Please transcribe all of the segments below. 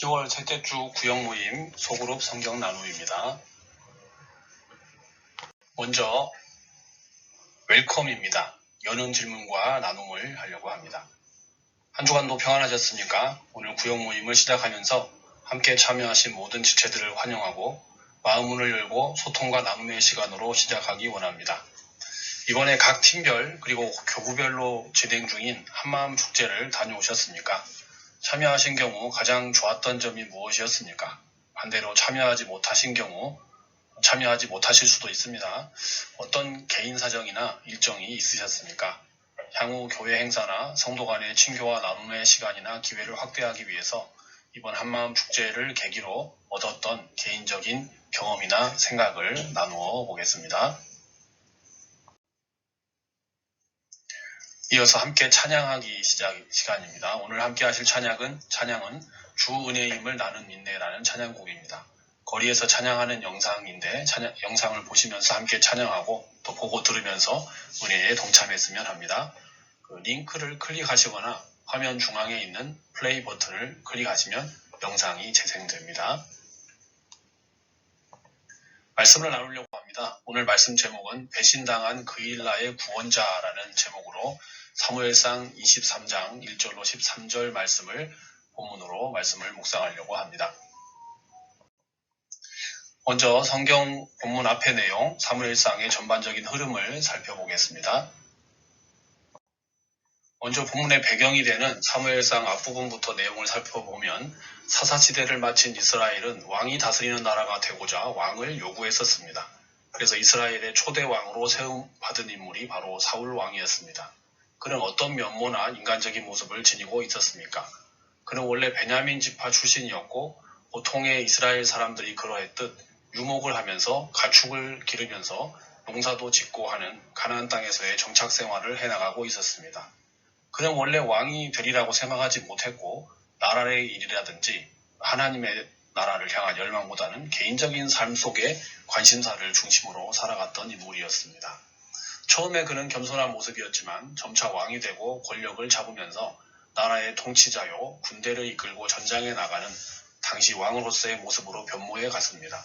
10월 셋째 주 구역 모임 소그룹 성경 나눔입니다. 먼저 웰컴입니다. 여는 질문과 나눔을 하려고 합니다. 한 주간도 평안하셨습니까? 오늘 구역 모임을 시작하면서 함께 참여하신 모든 지체들을 환영하고 마음문을 열고 소통과 나눔의 시간으로 시작하기 원합니다. 이번에 각 팀별 그리고 교구별로 진행 중인 한마음 축제를 다녀오셨습니까? 참여하신 경우 가장 좋았던 점이 무엇이었습니까? 반대로 참여하지 못하신 경우 참여하지 못하실 수도 있습니다. 어떤 개인 사정이나 일정이 있으셨습니까? 향후 교회 행사나 성도 간의 친교와 나눔의 시간이나 기회를 확대하기 위해서 이번 한마음 축제를 계기로 얻었던 개인적인 경험이나 생각을 나누어 보겠습니다. 이어서 함께 찬양하기 시간입니다. 오늘 함께 하실 찬양은 주 은혜임을 나는 믿네라는 찬양곡입니다. 거리에서 찬양하는 영상인데 영상을 보시면서 함께 찬양하고 또 보고 들으면서 은혜에 동참했으면 합니다. 링크를 클릭하시거나 화면 중앙에 있는 플레이 버튼을 클릭하시면 영상이 재생됩니다. 말씀을 나누려고 합니다. 오늘 말씀 제목은 배신당한 그일라의 구원자라는 제목으로 사무엘상 23장 1절로 13절 말씀을 본문으로 말씀을 묵상하려고 합니다. 먼저 성경 본문 앞의 내용 사무엘상의 전반적인 흐름을 살펴보겠습니다. 먼저 본문의 배경이 되는 사무엘상 앞부분부터 내용을 살펴보면 사사시대를 마친 이스라엘은 왕이 다스리는 나라가 되고자 왕을 요구했었습니다. 그래서 이스라엘의 초대 왕으로 세움받은 인물이 바로 사울 왕이었습니다. 그는 어떤 면모나 인간적인 모습을 지니고 있었습니까? 그는 원래 베냐민 지파 출신이었고 보통의 이스라엘 사람들이 그러했듯 유목을 하면서 가축을 기르면서 농사도 짓고 하는 가나안 땅에서의 정착 생활을 해나가고 있었습니다. 그는 원래 왕이 되리라고 생각하지 못했고 나라의 일이라든지 하나님의 나라를 향한 열망보다는 개인적인 삶 속에 관심사를 중심으로 살아갔던 인물이었습니다. 처음에 그는 겸손한 모습이었지만 점차 왕이 되고 권력을 잡으면서 나라의 통치자요 군대를 이끌고 전장에 나가는 당시 왕으로서의 모습으로 변모해 갔습니다.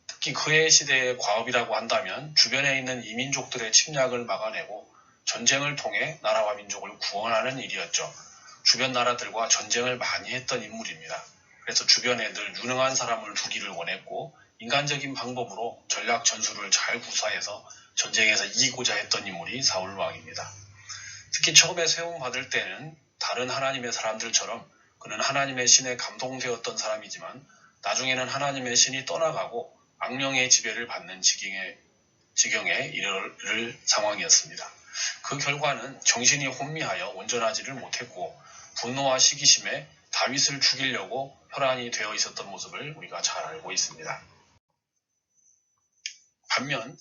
특히 그의 시대의 과업이라고 한다면 주변에 있는 이민족들의 침략을 막아내고 전쟁을 통해 나라와 민족을 구원하는 일이었죠. 주변 나라들과 전쟁을 많이 했던 인물입니다. 그래서 주변에 늘 유능한 사람을 두기를 원했고 인간적인 방법으로 전략 전술을 잘 구사해서 전쟁에서 이기고자 했던 인물이 사울 왕입니다. 특히 처음에 세움받을 때는 다른 하나님의 사람들처럼 그는 하나님의 신에 감동되었던 사람이지만 나중에는 하나님의 신이 떠나가고 악령의 지배를 받는 지경에 이를 상황이었습니다. 그 결과는 정신이 혼미하여 온전하지를 못했고 분노와 시기심에 다윗을 죽이려고 혈안이 되어 있었던 모습을 우리가 잘 알고 있습니다. 반면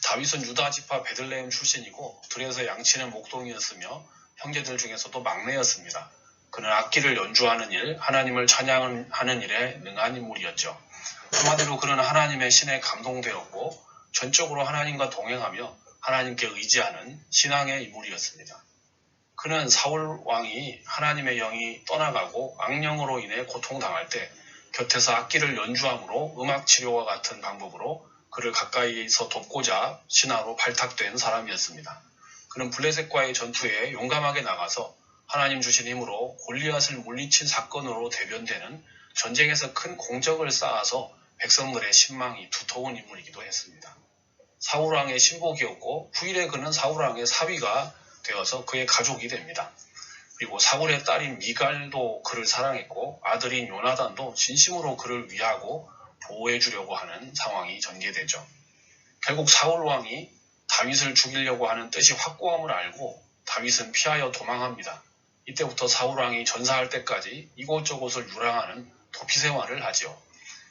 다윗은 유다 지파 베들레헴 출신이고 들에서 양치는 목동이었으며 형제들 중에서도 막내였습니다. 그는 악기를 연주하는 일, 하나님을 찬양하는 일에 능한 인물이었죠. 한마디로 그는 하나님의 신에 감동되었고 전적으로 하나님과 동행하며 하나님께 의지하는 신앙의 인물이었습니다. 그는 사울 왕이 하나님의 영이 떠나가고 악령으로 인해 고통당할 때 곁에서 악기를 연주함으로 음악 치료와 같은 방법으로 그를 가까이서 돕고자 신하로 발탁된 사람이었습니다. 그는 블레셋과의 전투에 용감하게 나가서 하나님 주신 힘으로 골리앗을 물리친 사건으로 대변되는 전쟁에서 큰 공적을 쌓아서 백성들의 신망이 두터운 인물이기도 했습니다. 사울왕의 신복이었고 후일에 그는 사울왕의 사위가 되어서 그의 가족이 됩니다. 그리고 사울의 딸인 미갈도 그를 사랑했고 아들인 요나단도 진심으로 그를 위하고 보호해 주려고 하는 상황이 전개되죠. 결국 사울왕이 다윗을 죽이려고 하는 뜻이 확고함을 알고 다윗은 피하여 도망합니다. 이때부터 사울왕이 전사할 때까지 이곳저곳을 유랑하는 도피 생활을 하죠.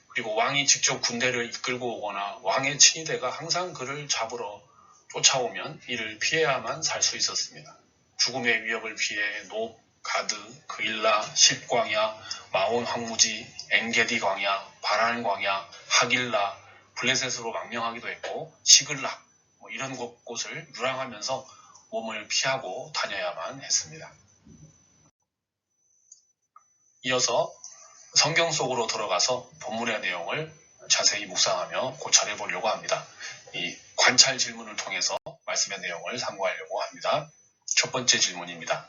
그리고 왕이 직접 군대를 이끌고 오거나 왕의 친위대가 항상 그를 잡으러 쫓아오면 이를 피해야만 살 수 있었습니다. 죽음의 위협을 피해 높, 가드, 그일라, 십광야, 마온 황무지, 엔게디 광야, 바란 광야, 하길라, 블레셋으로 망명하기도 했고 시글락 이런 곳을 유랑하면서 몸을 피하고 다녀야만 했습니다. 이어서 성경 속으로 들어가서 본문의 내용을 자세히 묵상하며 고찰해 보려고 합니다. 이 관찰 질문을 통해서 말씀의 내용을 상고하려고 합니다. 첫 번째 질문입니다.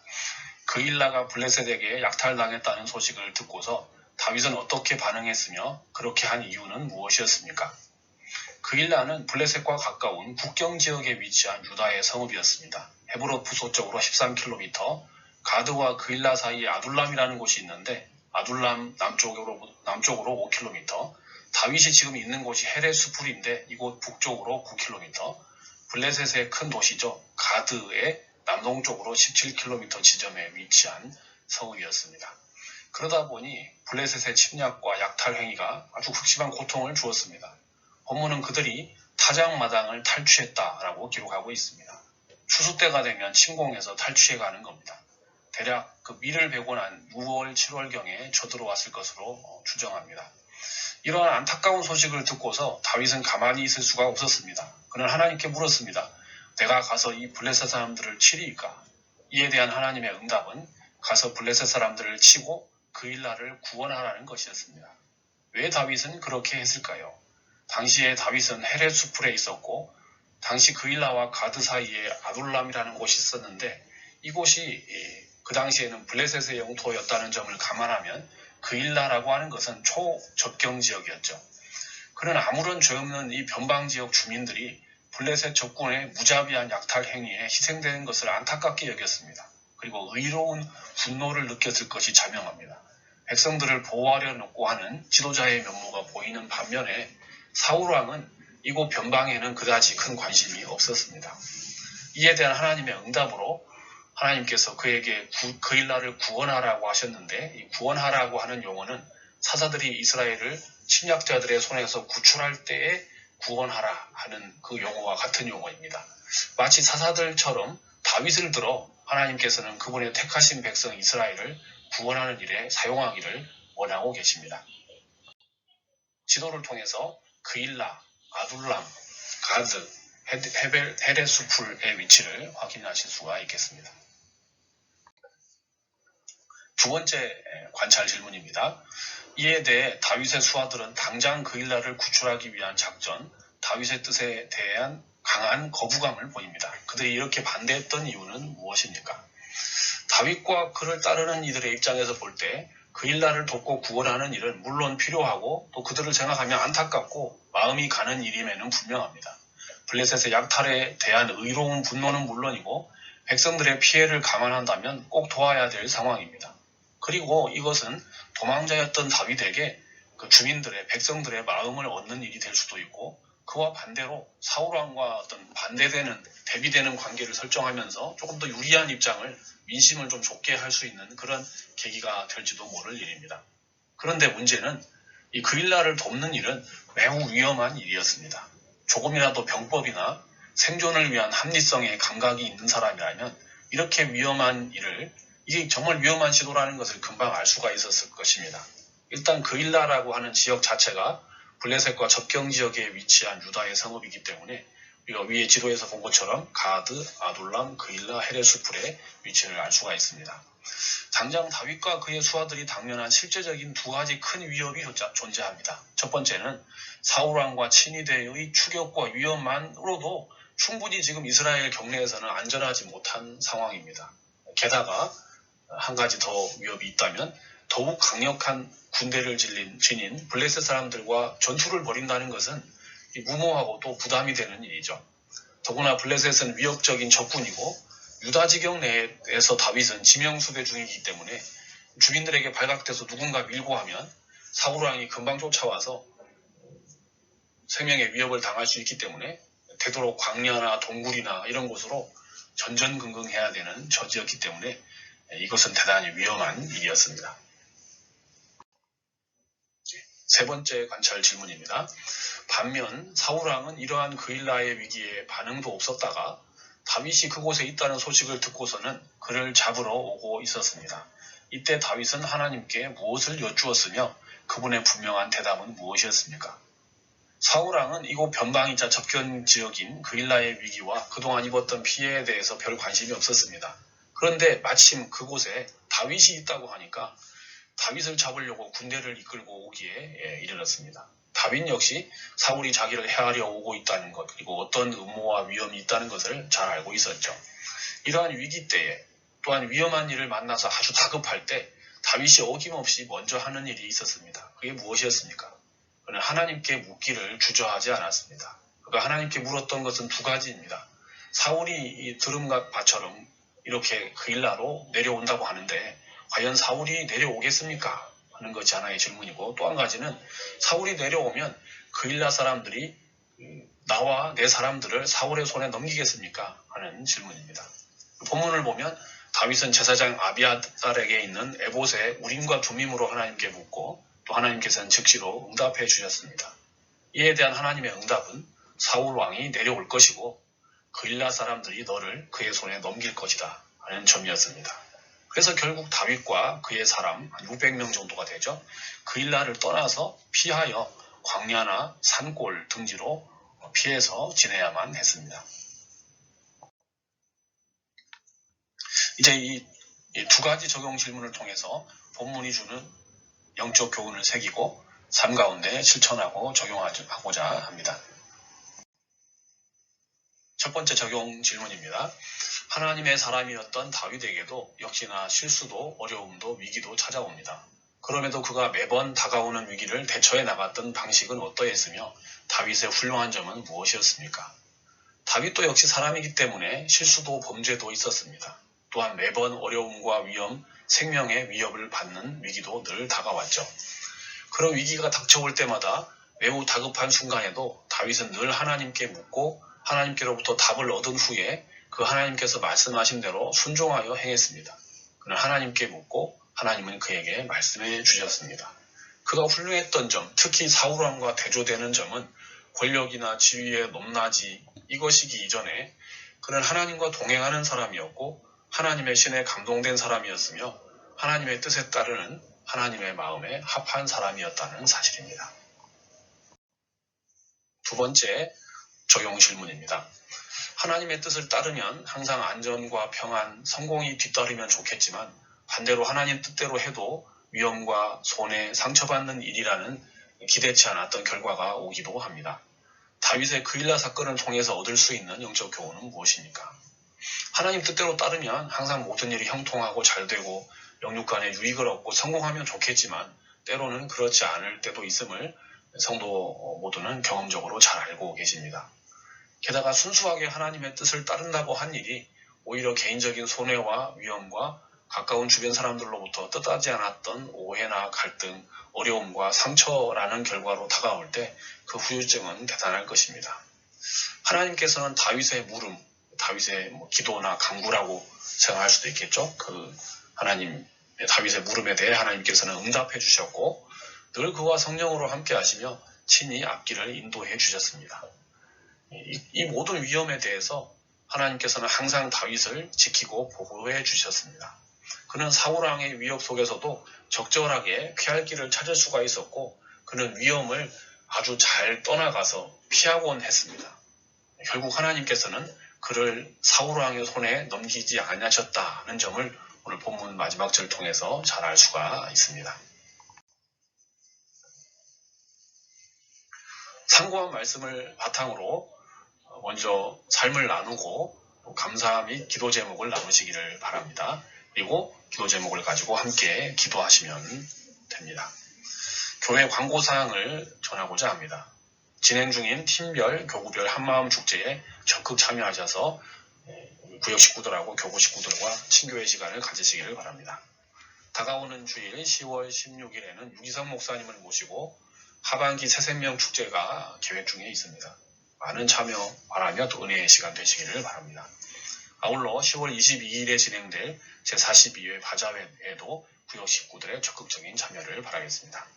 그일라가 블레셋에게 약탈당했다는 소식을 듣고서 다윗은 어떻게 반응했으며 그렇게 한 이유는 무엇이었습니까? 그일라는 블레셋과 가까운 국경 지역에 위치한 유다의 성읍이었습니다. 헤브론 부서쪽으로 13km, 가드와 그일라 사이에 아둘람이라는 곳이 있는데 아둘람 남쪽으로 5km, 다윗이 지금 있는 곳이 헤레스풀인데 이곳 북쪽으로 9km, 블레셋의 큰 도시죠. 가드의 남동쪽으로 17km 지점에 위치한 성읍이었습니다. 그러다 보니 블레셋의 침략과 약탈 행위가 아주 극심한 고통을 주었습니다. 본문은 그들이 타작마당을 탈취했다라고 기록하고 있습니다. 추수 때가 되면 침공해서 탈취해가는 겁니다. 대략 그 밀을 베고 난 6월, 7월경에 쳐들어왔을 것으로 추정합니다. 이러한 안타까운 소식을 듣고서 다윗은 가만히 있을 수가 없었습니다. 그는 하나님께 물었습니다. 내가 가서 이 블레셋 사람들을 치리이까? 이에 대한 하나님의 응답은 가서 블레셋 사람들을 치고 그일라를 구원하라는 것이었습니다. 왜 다윗은 그렇게 했을까요? 당시에 다윗은 헤레스풀에 있었고 당시 그일라와 가드 사이에 아둘람이라는 곳이 있었는데 이곳이 그 당시에는 블레셋의 영토였다는 점을 감안하면 그일라라고 하는 것은 초접경 지역이었죠. 그는 아무런 죄 없는 이 변방지역 주민들이 블레셋 적군의 무자비한 약탈 행위에 희생되는 것을 안타깝게 여겼습니다. 그리고 의로운 분노를 느꼈을 것이 자명합니다. 백성들을 보호하려고 하는 지도자의 면모가 보이는 반면에 사울왕은 이곳 변방에는 그다지 큰 관심이 없었습니다. 이에 대한 하나님의 응답으로 하나님께서 그에게 그일라를 구원하라고 하셨는데 이 구원하라고 하는 용어는 사사들이 이스라엘을 침략자들의 손에서 구출할 때에 구원하라 하는 그 용어와 같은 용어입니다. 마치 사사들처럼 다윗을 들어 하나님께서는 그분의 택하신 백성 이스라엘을 구원하는 일에 사용하기를 원하고 계십니다. 지도를 통해서 그일라, 아둘람, 가드, 헤레수풀의 위치를 확인하실 수가 있겠습니다. 두 번째 관찰 질문입니다. 이에 대해 다윗의 수하들은 당장 그일라를 구출하기 위한 작전, 다윗의 뜻에 대한 강한 거부감을 보입니다. 그들이 이렇게 반대했던 이유는 무엇입니까? 다윗과 그를 따르는 이들의 입장에서 볼 때 그일라를 돕고 구원하는 일은 물론 필요하고 또 그들을 생각하면 안타깝고 마음이 가는 일임에는 분명합니다. 블레셋의 약탈에 대한 의로운 분노는 물론이고 백성들의 피해를 감안한다면 꼭 도와야 될 상황입니다. 그리고 이것은 도망자였던 다윗에게 그 주민들의 백성들의 마음을 얻는 일이 될 수도 있고 그와 반대로 사울왕과 어떤 반대되는 대비되는 관계를 설정하면서 조금 더 유리한 입장을 민심을 좀 좁게 할 수 있는 그런 계기가 될지도 모를 일입니다. 그런데 문제는 이 그일라를 돕는 일은 매우 위험한 일이었습니다. 조금이라도 병법이나 생존을 위한 합리성에 감각이 있는 사람이라면 이렇게 위험한 일을 이게 정말 위험한 시도라는 것을 금방 알 수가 있었을 것입니다. 일단 그일라라고 하는 지역 자체가 블레셋과 접경 지역에 위치한 유다의 성읍이기 때문에 우리가 위에 지도에서 본 것처럼 가드, 아둘람, 그일라, 헤레수풀의 위치를 알 수가 있습니다. 당장 다윗과 그의 수하들이 당면한 실제적인 두 가지 큰 위협이 존재합니다. 첫 번째는 사울왕과 친위대의 추격과 위협만으로도 충분히 지금 이스라엘 경내에서는 안전하지 못한 상황입니다. 게다가 한 가지 더 위협이 있다면 더욱 강력한 군대를 지닌 블레셋 사람들과 전투를 벌인다는 것은 무모하고 또 부담이 되는 일이죠. 더구나 블레셋은 위협적인 적군이고 유다 지경 내에서 다윗은 지명수배 중이기 때문에 주민들에게 발각돼서 누군가 밀고 하면 사울왕이 금방 쫓아와서 생명의 위협을 당할 수 있기 때문에 되도록 광야나 동굴이나 이런 곳으로 전전긍긍해야 되는 처지였기 때문에 이것은 대단히 위험한 일이었습니다. 세 번째 관찰 질문입니다. 반면 사울왕은 이러한 그일라의 위기에 반응도 없었다가 다윗이 그곳에 있다는 소식을 듣고서는 그를 잡으러 오고 있었습니다. 이때 다윗은 하나님께 무엇을 여쭈었으며 그분의 분명한 대답은 무엇이었습니까? 사울왕은 이곳 변방이자 접견 지역인 그일라의 위기와 그동안 입었던 피해에 대해서 별 관심이 없었습니다. 그런데 마침 그곳에 다윗이 있다고 하니까 다윗을 잡으려고 군대를 이끌고 오기에 이르렀습니다. 다윗 역시 사울이 자기를 해하려 오고 있다는 것, 그리고 어떤 음모와 위험이 있다는 것을 잘 알고 있었죠. 이러한 위기 때에 또한 위험한 일을 만나서 아주 다급할 때 다윗이 어김없이 먼저 하는 일이 있었습니다. 그게 무엇이었습니까? 그는 하나님께 묻기를 주저하지 않았습니다. 그가 하나님께 물었던 것은 두 가지입니다. 사울이 이 드름갓바처럼 이렇게 그일라로 내려온다고 하는데 과연 사울이 내려오겠습니까? 하는 것이 하나의 질문이고, 또 한 가지는 사울이 내려오면 그일라 사람들이 나와 내 사람들을 사울의 손에 넘기겠습니까? 하는 질문입니다. 본문을 보면 다윗은 제사장 아비아달에게 있는 에봇의 우림과 둠밈으로 하나님께 묻고 또 하나님께서는 즉시로 응답해 주셨습니다. 이에 대한 하나님의 응답은 사울 왕이 내려올 것이고 그일라 사람들이 너를 그의 손에 넘길 것이다 하는 점이었습니다. 그래서 결국 다윗과 그의 사람 600명 정도가 되죠. 그일라를 떠나서 피하여 광야나 산골 등지로 피해서 지내야만 했습니다. 이제 이 두 가지 적용 질문을 통해서 본문이 주는 영적 교훈을 새기고 삶 가운데 실천하고 적용하고자 합니다. 첫 번째 적용 질문입니다. 하나님의 사람이었던 다윗에게도 역시나 실수도 어려움도 위기도 찾아옵니다. 그럼에도 그가 매번 다가오는 위기를 대처해 나갔던 방식은 어떠했으며 다윗의 훌륭한 점은 무엇이었습니까? 다윗도 역시 사람이기 때문에 실수도 범죄도 있었습니다. 또한 매번 어려움과 위험, 생명의 위협을 받는 위기도 늘 다가왔죠. 그런 위기가 닥쳐올 때마다 매우 다급한 순간에도 다윗은 늘 하나님께 묻고 하나님께로부터 답을 얻은 후에 그 하나님께서 말씀하신 대로 순종하여 행했습니다. 그는 하나님께 묻고 하나님은 그에게 말씀해 주셨습니다. 그가 훌륭했던 점, 특히 사울왕과 대조되는 점은 권력이나 지위의 높낮이 이것이기 이전에 그는 하나님과 동행하는 사람이었고 하나님의 신에 감동된 사람이었으며 하나님의 뜻에 따르는 하나님의 마음에 합한 사람이었다는 사실입니다. 두 번째 적용 질문입니다. 하나님의 뜻을 따르면 항상 안전과 평안, 성공이 뒤따르면 좋겠지만 반대로 하나님 뜻대로 해도 위험과 손해, 상처받는 일이라는 기대치 않았던 결과가 오기도 합니다. 다윗의 그일라 사건을 통해서 얻을 수 있는 영적 교훈은 무엇입니까? 하나님 뜻대로 따르면 항상 모든 일이 형통하고 잘되고 영육간에 유익을 얻고 성공하면 좋겠지만 때로는 그렇지 않을 때도 있음을 성도 모두는 경험적으로 잘 알고 계십니다. 게다가 순수하게 하나님의 뜻을 따른다고 한 일이 오히려 개인적인 손해와 위험과 가까운 주변 사람들로부터 뜻하지 않았던 오해나 갈등, 어려움과 상처라는 결과로 다가올 때 그 후유증은 대단할 것입니다. 하나님께서는 다윗의 물음, 다윗의 기도나 간구라고 생각할 수도 있겠죠. 다윗의 물음에 대해 하나님께서는 응답해 주셨고 늘 그와 성령으로 함께 하시며 친히 앞길을 인도해 주셨습니다. 이 모든 위험에 대해서 하나님께서는 항상 다윗을 지키고 보호해 주셨습니다. 그는 사울왕의 위협 속에서도 적절하게 피할 길을 찾을 수가 있었고 그는 위험을 아주 잘 떠나가서 피하곤 했습니다. 결국 하나님께서는 그를 사울왕의 손에 넘기지 아니하셨다는 점을 오늘 본문 마지막 절을 통해서 잘 알 수가 있습니다. 참고한 말씀을 바탕으로 먼저 삶을 나누고 감사 및 기도 제목을 나누시기를 바랍니다. 그리고 기도 제목을 가지고 함께 기도하시면 됩니다. 교회 광고사항을 전하고자 합니다. 진행 중인 팀별, 교구별 한마음 축제에 적극 참여하셔서 구역 식구들하고 교구 식구들과 친교회 시간을 가지시기를 바랍니다. 다가오는 주일 10월 16일에는 유기성 목사님을 모시고 하반기 새생명 축제가 계획 중에 있습니다. 많은 참여 바라며 또 은혜의 시간 되시기를 바랍니다. 아울러 10월 22일에 진행될 제42회 바자회에도 구역 식구들의 적극적인 참여를 바라겠습니다.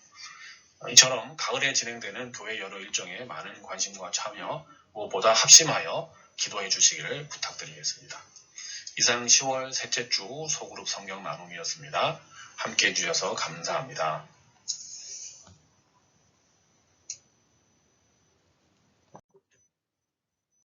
이처럼 가을에 진행되는 교회 여러 일정에 많은 관심과 참여, 무엇보다 합심하여 기도해 주시기를 부탁드리겠습니다. 이상 10월 셋째 주 소그룹 성경 나눔이었습니다. 함께해 주셔서 감사합니다.